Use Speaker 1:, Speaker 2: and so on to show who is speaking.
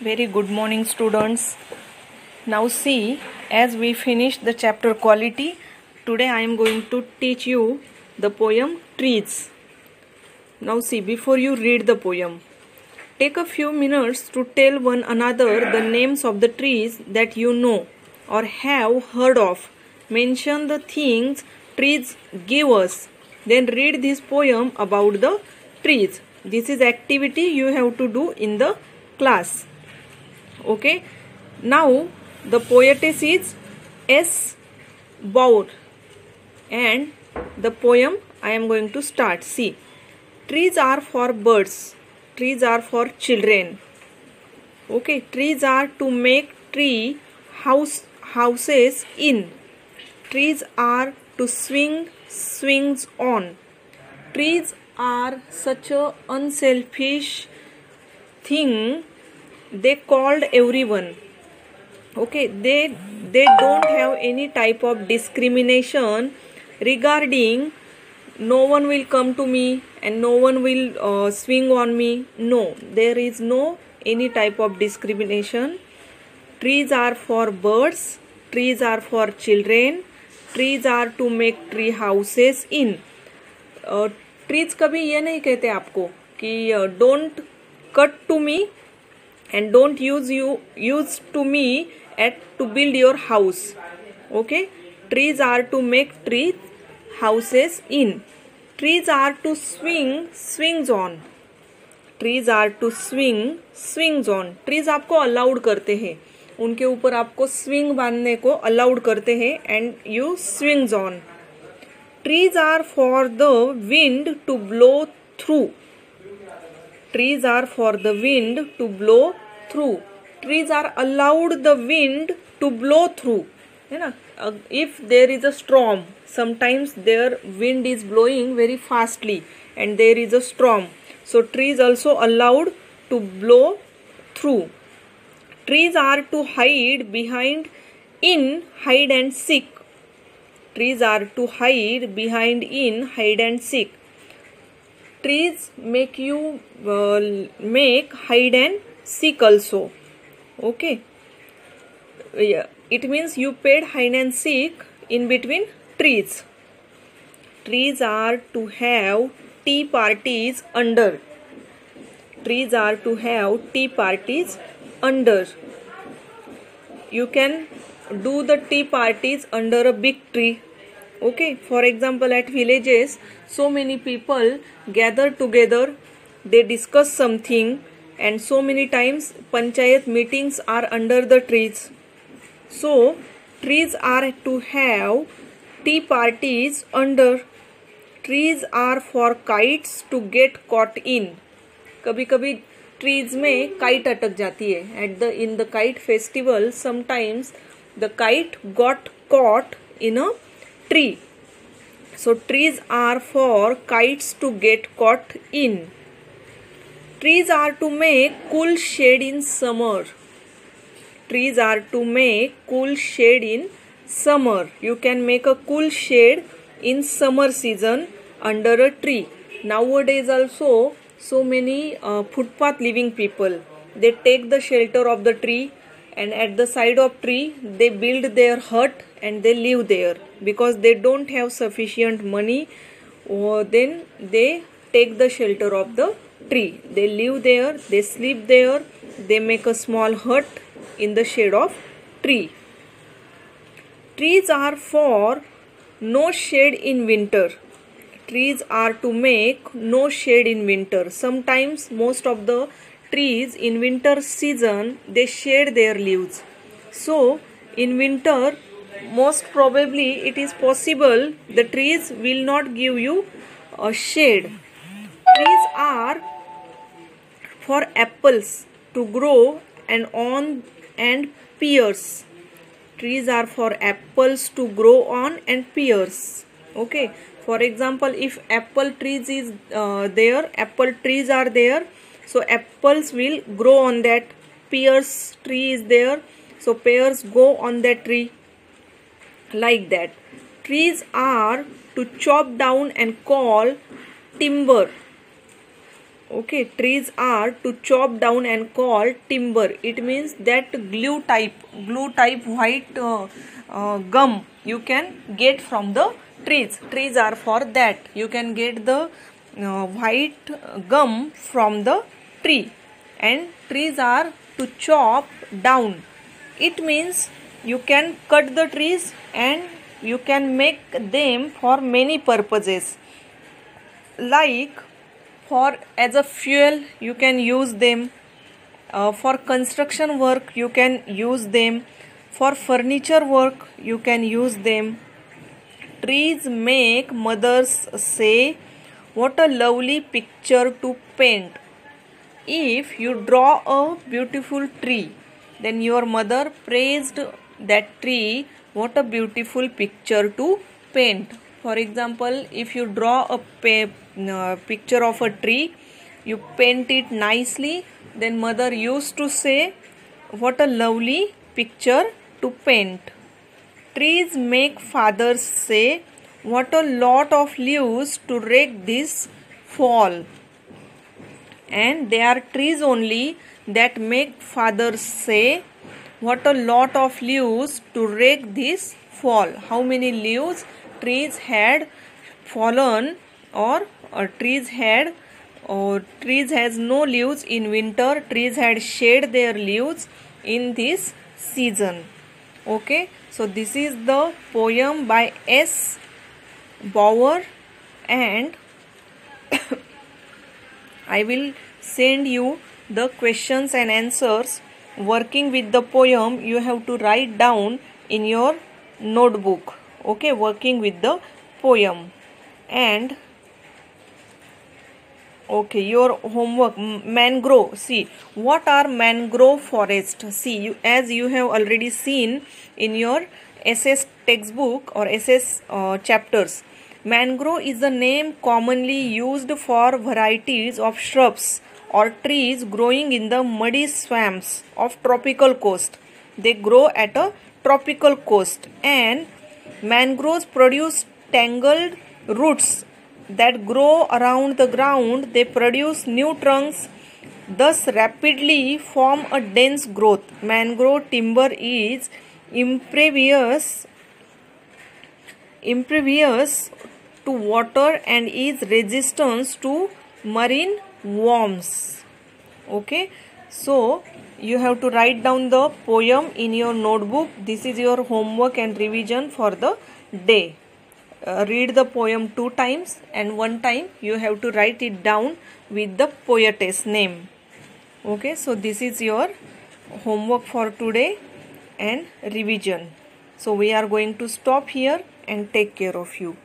Speaker 1: Very good morning, students. Now see, as we finish the chapter quality, today I am going to teach you the poem Trees. Now see, before you read the poem, take a few minutes to tell one another the names of the trees that you know or have heard of. Mention the things trees give us. Then read this poem about the trees. This is activity you have to do in the class. Okay. Now the poetess is S. Bour, and the poem I am going to start. See, trees are for birds. Trees are for children. Okay, trees are to make houses in. Trees are to swings on. Trees are such a unselfish thing. They called everyone. Okay, they don't have any type of discrimination regarding no one will come to me and no one will swing on me. No, there is no any type of discrimination. Trees are for birds. Trees are for children. Trees are to make tree houses in. Trees कभी ये नहीं कहते आपको कि don't cut to me and don't use to me to build your house. Okay, trees are to make tree houses in. Trees are to swings on. Trees are to swings on. Trees आपको allowed करते हैं, उनके ऊपर आपको swing बांधने को allowed करते हैं and you swings on. Trees are for the wind to blow through. Trees are for the wind to blow through. Trees are allowed the wind to blow through. है ना? If there is a storm, sometimes their wind is blowing very fastly and there is a storm. So trees also allowed to blow through. Trees are to hide behind in hide and seek. Trees are to hide behind in hide and seek. Trees make you make hide and seek also. Okay. Yeah. It means you paid hide and seek in between trees. Trees are to have tea parties under. Trees are to have tea parties under. You can do the tea parties under a big tree. Okay, for example, at villages, so many people gather together, they discuss something, and so many times panchayat meetings are under the trees. So trees are to have tea parties under. Trees are for kites to get caught in. कभी कभी trees में kite अटक जाती है. In the kite festival, sometimes the kite got caught in a tree. So trees are for kites to get caught in. Trees are to make cool shade in summer. Trees are to make cool shade in summer. You can make a cool shade in summer season under a tree. Nowadays also, so many footpath living people, they take the shelter of the tree, and at the side of tree they build their hut and they live there because they don't have sufficient money, or then they take the shelter of the tree. They live there, they sleep there, they make a small hut in the shade of tree. Trees are for no shade in winter. Trees are to make no shade in winter. Sometimes most of the trees in winter season, they shade their leaves. So in winter, most probably it is possible the trees will not give you a shade. Trees are for apples to grow and pears. Trees are for apples to grow on and pears. Okay. For example, if apple trees is apple trees are there, so apples will grow on that. Pears tree is there, so pears go on that tree. Like that. Trees are to chop down and call timber. Okay, trees are to chop down and call timber. It means that glue type white gum you can get from the trees. Trees are for that. You can get the white gum from the tree, and trees are to chop down. It means you can cut the trees and you can make them for many purposes, like for as a fuel you can use them, for construction work you can use them, for furniture work you can use them. Trees make mothers say, what a lovely picture to paint. If you draw a beautiful tree, then your mother praised that tree, what a beautiful picture to paint. For example, if you draw a picture of a tree, you paint it nicely, then mother used to say, what a lovely picture to paint. Trees make fathers say, what a lot of leaves to rake this fall. And they are trees only that make fathers say, what a lot of leaves to rake this fall. How many leaves trees had fallen, or trees has no leaves in winter. Trees had shed their leaves in this season. Okay, so this is the poem by S. Bauer, and I will send you the questions and answers. Working with the poem, you have to write down in your notebook. Okay, working with the poem. And okay, your homework, mangrove. See, what are mangrove forest? See, as you have already seen in your SS textbook or SS chapters, mangrove is the name commonly used for varieties of shrubs or trees growing in the muddy swamps of tropical coast. They grow at a tropical coast, and mangroves produce tangled roots that grow around the ground. They produce new trunks, thus rapidly form a dense growth. Mangrove timber is impervious to water and is resistant to marine worms. Okay, so you have to write down the poem in your notebook. This is your homework and revision for the day. Read the poem 2 times, and 1 time you have to write it down with the poetess name. Okay, so this is your homework for today and revision. So we are going to stop here and take care of you.